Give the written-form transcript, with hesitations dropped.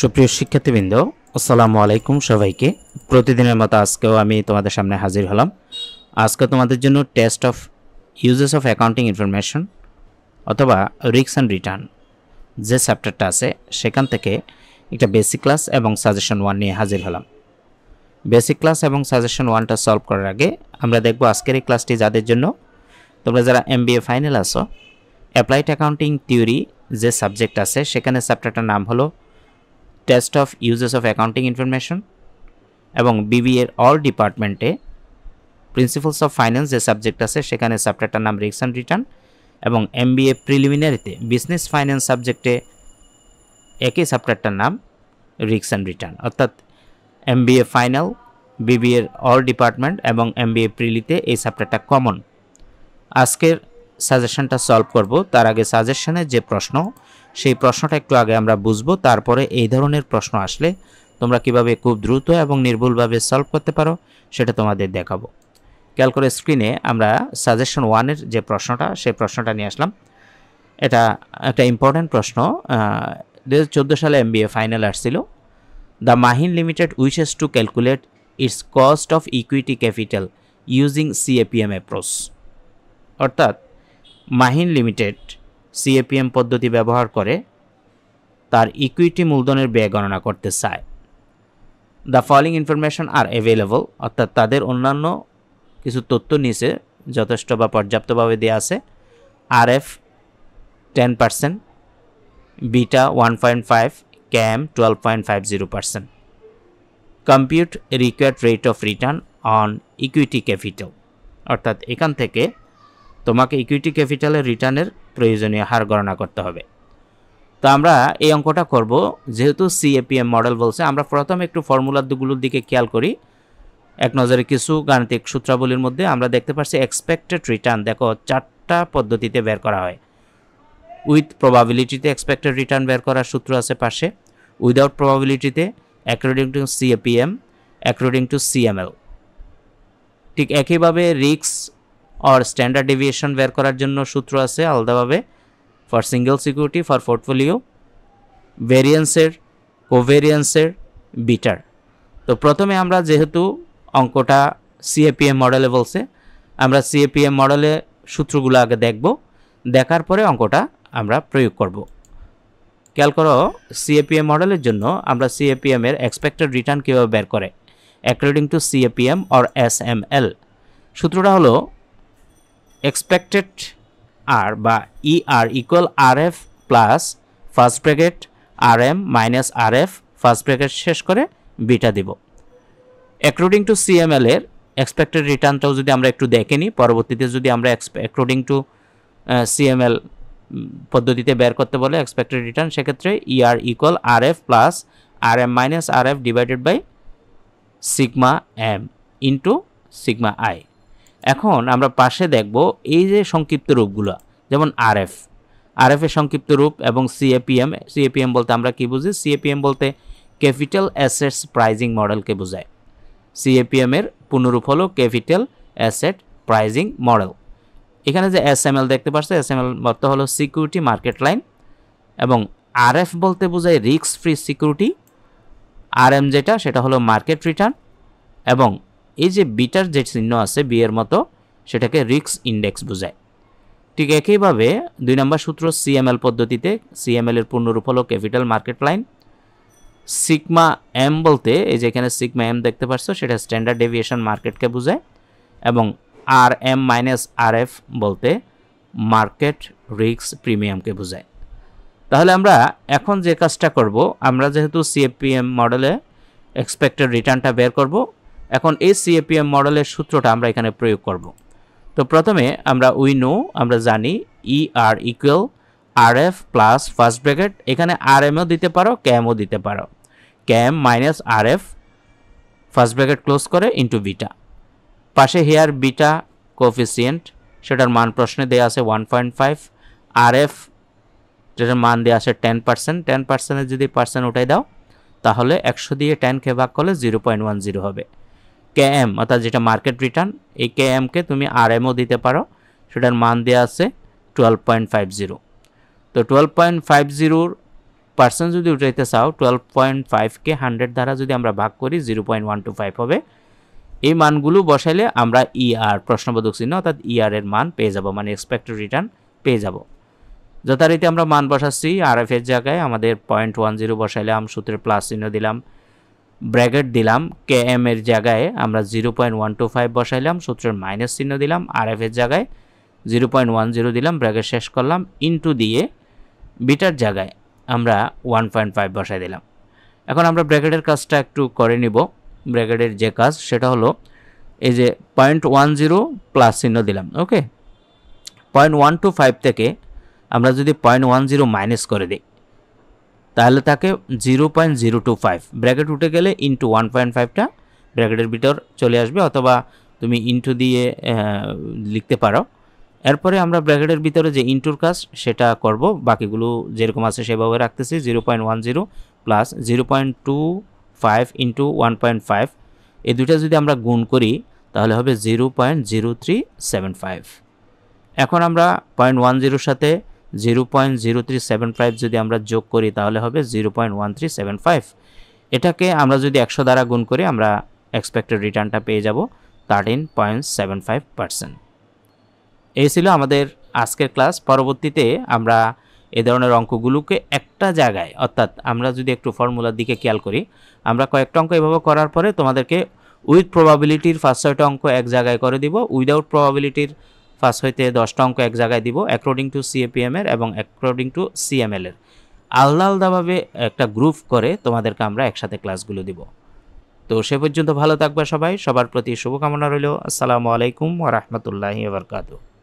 সুপ্রিয় শিক্ষার্থীবৃন্দ, আসসালামু আলাইকুম সবাইকে। প্রতিদিনের মতো আজকেও আমি তোমাদের সামনে হাজির হলাম। আজকে তোমাদের জন্য test of usages of accounting information অথবা রিস্ক অ্যান্ড রিটার্ন যে চ্যাপ্টারটা আছে সেখান থেকে একটা বেসিক ক্লাস এবং সাজেশন 1 নিয়ে হাজির হলাম। বেসিক ক্লাস এবং সাজেশন 1টা সলভ করার আগে আমরা দেখব আজকের এই ক্লাসটি যাদের জন্য, তোমরা যারা MBA ফাইনাল আছো, অ্যাপ্লাইড অ্যাকাউন্টিং থিওরি যে সাবজেক্ট আছে সেখানে চ্যাপ্টারটার নাম হলো test of usages of accounting information, এবং BBA এর অল ডিপার্টমেন্টে প্রিন্সিপালস অফ ফাইন্যান্স যে সাবজেক্ট আছে সেখানে চ্যাপ্টারটার নাম রিস্ক অ্যান্ড রিটার্ন, এবং MBA প্রিলিমিনারিতে বিজনেস ফাইন্যান্স সাবজেক্টে একই চ্যাপ্টারটার নাম রিস্ক অ্যান্ড রিটার্ন। অর্থাৎ MBA ফাইনাল, BBA এর অল ডিপার্টমেন্ট এবং MBA প্রিলিতে এই চ্যাপ্টারটা কমন। আজকের সাজেশনটা সলভ করব, তার আগে সাজেশনের যে প্রশ্ন সেই প্রশ্নটা একটু আগে আমরা বুঝবো, তারপরে এই ধরনের প্রশ্ন আসলে তোমরা কিভাবে খুব দ্রুত এবং নির্ভুলভাবে সলভ করতে পারো সেটা তোমাদের দেখাবো। খেয়াল করে স্ক্রিনে আমরা সাজেশন 1-এর যে প্রশ্নটা সেই প্রশ্নটা নিয়ে আসলাম। এটা একটা ইম্পর্ট্যান্ট প্রশ্ন, 2014 সালে MBA ফাইনাল আসছিল। The Mahin limited wishes to calculate it's cost of equity capital using CAPM approach. অর্থাৎ মাহিন লিমিটেড CAPM পদ্ধতি ব্যবহার করে তার ইকুইটি মূলধনের ব্যয় গণনা করতে চায়। The following information R available, অর্থাৎ তাদের অন্যান্য কিছু তথ্য নিচে যথেষ্ট বা পর্যাপ্তভাবে দেওয়া আছে। RF 10%, beta 1.5, CAM 12.50%। Compute required rate of return on equity capital, অর্থাৎ এখান থেকে তোমাকে ইকুইটি ক্যাপিটালের রিটার্নের প্রয়োজনীয় হার গণনা করতে হবে। তো আমরা এই অঙ্কটা করব, যেহেতু CAPM মডেল বলছে, আমরা প্রথমে একটু ফর্মুলাগুলোর দিকে খেয়াল করি। এক নজরে কিছু গাণিতিক সূত্রাবলীর মধ্যে আমরা দেখতে পাচ্ছি এক্সপেক্টেড রিটার্ন, দেখো 4টা পদ্ধতিতে বের করা হয়। উইথ প্রবাবিলিটিতে এক্সপেক্টেড রিটার্ন বের করার সূত্র আছে পাশে, উইদাউট প্রবাবিলিটিতে according to CAPM, according to CML। ঠিক একইভাবে রিস্ক और স্ট্যান্ডার্ড ডেভিয়েশন বের করার জন্য সূত্র আছে আলাদাভাবে, for single security, for portfolio, ভেরিয়েন্সের, কোভেরিয়েন্সের, বিটার। তো প্রথমে আমরা যেহেতু অঙ্কটা CAPM মডেলে বলছে, আমরা CAPM মডেলে সূত্রগুলো আগে দেখব, দেখার পরে অঙ্কটা আমরা প্রয়োগ করব। খেয়াল করো, CAPM মডেলের জন্য আমরা CAPM এর এক্সপেক্টেড রিটার্ন কীভাবে বের করে, according to CAPM or SML। সূত্রটা হলো expected R বা ER equal RF plus first bracket RM minus RF first bracket শেষ করে বিটা দিব। অ্যাকর্ডিং টু CML এর এক্সপেক্টেড রিটার্নটাও যদি আমরা একটু দেখে নিই, পরবর্তীতে যদি আমরা অ্যাকর্ডিং টু CML পদ্ধতিতে বের করতে বলে এক্সপেক্টেড রিটার্ন, সেক্ষেত্রে ER equal RF plus RM minus RF divided by sigma M into sigma I। এখন আমরা পাশে দেখব এই যে সংক্ষিপ্ত রূপগুলো, যেমন RF এর সংক্ষিপ্ত রূপ, এবং CAPM বলতে আমরা কি বুঝি, CAPM বলতে ক্যাপিটাল অ্যাসেটস প্রাইজিং মডেলকে বোঝায়। CAPM এর পূর্ণরূপ হলো ক্যাপিটাল অ্যাসেট প্রাইজিং মডেল। এখানে যে SML দেখতে পাচ্ছ, SML অর্থ হলো সিকিউরিটি মার্কেট লাইন, এবং RF বলতে বোঝায় রিস্ক ফ্রি সিকিউরিটি, RM যেটা সেটা হলো মার্কেট রিটার্ন, এবং এই যে বিটার যে চিহ্ন আছে বি এর মতো, সেটাকে রিস্ক ইন্ডেক্স বোঝায়। ঠিক একইভাবে 2 নম্বর সূত্র CML পদ্ধতিতে, CML এর পূর্ণরূপ হলো capital market line. Sigma M বলতে এই যে এখানে সিগমা M দেখতে পাচ্ছ, সেটা স্ট্যান্ডার্ড ডেভিয়েশন মার্কেটকে বোঝায়, এবং RM মাইনাস RF বলতে মার্কেট রিস্ক প্রিমিয়ামকে বোঝায়। তাহলে আমরা এখন যে কাজটা করব, আমরা যেহেতু CAPM মডেলে এক্সপেক্টেড রিটার্নটা বের করব, এখন এই CAPM মডেলের সূত্রটা আমরা এখানে প্রয়োগ করব। তো প্রথমে আমরা জানি ER equal RF plus first bracket, এখানে RMও দিতে পারো, CAMও দিতে পারো, CAM minus RF first bracket close করে ইন্টু বিটা। পাশে হেয়ার বিটা কোফিসিয়েন্ট, সেটার মান প্রশ্নে দেওয়া আছে 1.5, RF যেটার মান দেওয়া আছে 10%, 10%-এর যদি পার্সেন্ট উঠাই দাও তাহলে 100 দিয়ে 10কে ভাগ করলে 0.10 হবে। KM অর্থাৎ যেটা মার্কেট রিটার্ন, এই KM কে তুমি RMও দিতে পারো, সেটার মান দেওয়া আছে 12.50। তো 12.50 পার্সেন্ট যদি উঠাইতে চাও 12.5কে 100 দ্বারা যদি আমরা ভাগ করি 0.125 হবে। এই মানগুলো বসাইলে আমরা ইআর প্রশ্নবোধক চিহ্ন অর্থাৎ ইআর এর মান পেয়ে যাব, মানে এক্সপেক্টেড রিটার্ন পেয়ে যাব। যথারীতি আমরা মান বসাচ্ছি। আরএফ এর জায়গায় আমাদের 0.10 বসাইলাম, সূত্রের প্লাস চিহ্ন দিলাম, ব্র্যাকেট দিলাম। কে এম এর জায়গায় আমরা 0.125 বসাইলাম, সূত্রের মাইনাস চিহ্ন দিলাম। আরএফ এর জায়গায় 0.10 দিলাম, ব্র্যাকেট শেষ করলাম, ইনটু দিয়ে বিটার জায়গায় আমরা 1.5 বসাই দিলাম। এখন আমরা ব্র্যাকেটের কাজটা একটু করে নিব। ব্র্যাকেটের যে কাজ সেটা হলো এই যে 0.10 প্লাস চিহ্ন দিলাম, ওকে। 0.125 থেকে আমরা যদি 0.10 মাইনাস করে দিই তাহলে তাকে 0.025 ব্র্যাকেট উঠে গেলে ইনটু 1.5টা ব্র্যাকেটের ভিতর চলে আসবে, অথবা তুমি ইনটু দিয়ে লিখতে পারো। এরপরে আমরা ব্র্যাকেটের ভিতরে যে ইনটুর কাজ সেটা করব, বাকিগুলো যেরকম আছে সেভাবে রাখতেছি। 0.10 প্লাস 0.25 ইন্টু 1.5, এই দুইটা যদি আমরা গুণ করি তাহলে হবে 0.0375। এখন আমরা 0.10 সাথে 0.0375 যদি আমরা যোগ করি তাহলে হবে 0.1375। এটাকে আমরা যদি 100 দ্বারা গুণ করি আমরা এক্সপেক্টেড রিটার্নটা পেয়ে যাব 13.75%। এই ছিল আমাদের আজকের ক্লাস। পরবর্তীতে আমরা এই ধরনের অঙ্কগুলোকে একটা জায়গায়, অর্থাৎ আমরা যদি একটু ফর্মুলার দিকে খেয়াল করি, আমরা কয়েকটা অঙ্ক এভাবে করার পরে তোমাদেরকে উইথ প্রবাবিলিটির 5-6টা অঙ্ক এক জায়গায় করে দিব, উইদাউট প্রবাবিলিটির 5 হইতে 10টা অঙ্ক এক জায়গায় দিব, অ্যাকর্ডিং টু সিএপিএম এর এবং অ্যাকর্ডিং টু সিএমএল এর আলাদা আলাদাভাবে একটা গ্রুপ করে তোমাদেরকে আমরা একসাথে ক্লাসগুলো দিব। তো সে পর্যন্ত ভালো থাকবে সবাই, সবার প্রতি শুভকামনা রইল। আসসালামু আলাইকুম ওয়া রাহমাতুল্লাহি ওয়া বারাকাতুহু।